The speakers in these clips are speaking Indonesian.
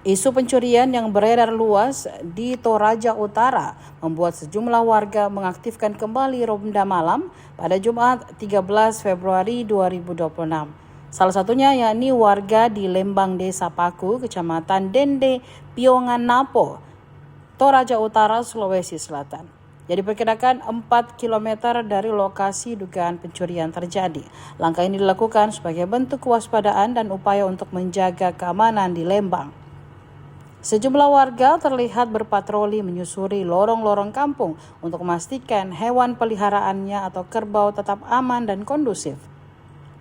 Isu pencurian yang beredar luas di Toraja Utara membuat sejumlah warga mengaktifkan kembali ronda malam pada Jumat 13 Februari 2026. Salah satunya yakni warga di Lembang Desa Paku, Kecamatan Dende, Piongan Napo, Toraja Utara, Sulawesi Selatan. Jadi diperkirakan 4 km dari lokasi dugaan pencurian terjadi. Langkah ini dilakukan sebagai bentuk kewaspadaan dan upaya untuk menjaga keamanan di Lembang. Sejumlah warga terlihat berpatroli menyusuri lorong-lorong kampung untuk memastikan hewan peliharaannya atau kerbau tetap aman dan kondusif.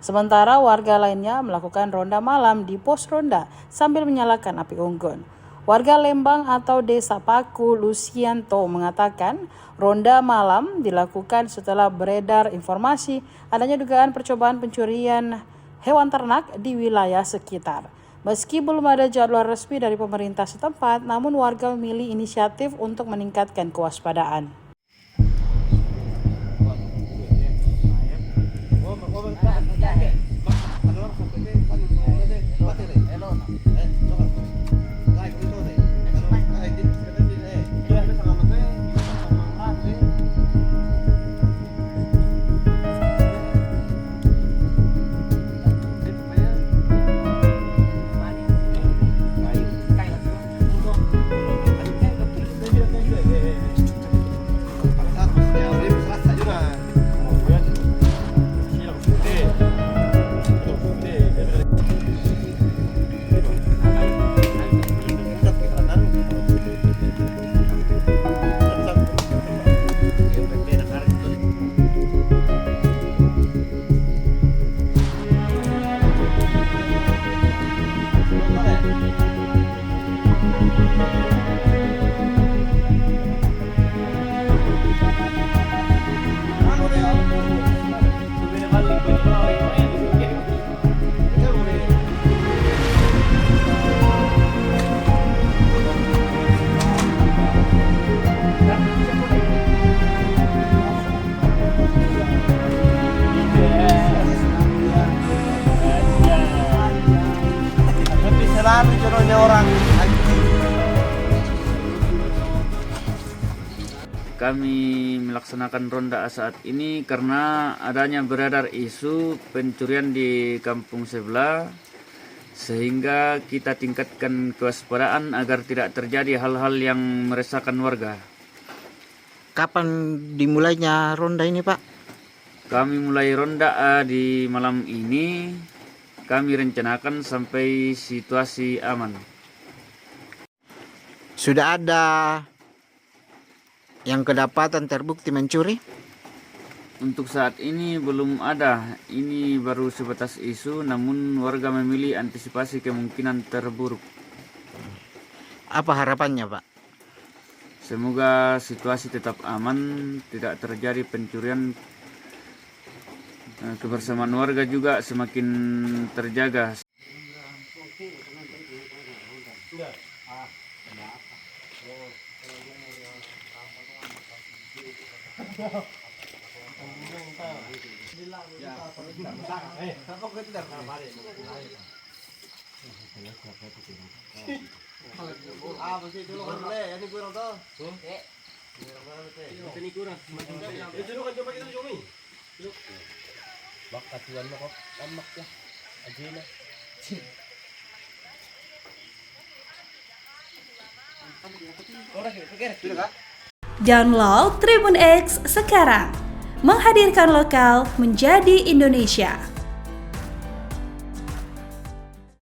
Sementara warga lainnya melakukan ronda malam di pos ronda sambil menyalakan api unggun. Warga Lembang atau Desa Paku, Lucianto, mengatakan ronda malam dilakukan setelah beredar informasi adanya dugaan percobaan pencurian hewan ternak di wilayah sekitar. Meski belum ada jadwal resmi dari pemerintah setempat, namun warga memilih inisiatif untuk meningkatkan kewaspadaan. Selalu jodohnya orang. Kami melaksanakan ronda saat ini karena adanya beredar isu pencurian di kampung sebelah, sehingga kita tingkatkan kewaspadaan agar tidak terjadi hal-hal yang meresahkan warga. Kapan dimulainya ronda ini, Pak? Kami mulai ronda di malam ini. Kami rencanakan sampai situasi aman. Sudah ada yang kedapatan terbukti mencuri? Untuk saat ini belum ada. Ini baru sebatas isu, namun warga memilih antisipasi kemungkinan terburuk. Apa harapannya, Pak? Semoga situasi tetap aman, tidak terjadi pencurian. Kebersamaan warga juga semakin terjaga. Download Tribun X sekarang, menghadirkan lokal menjadi Indonesia.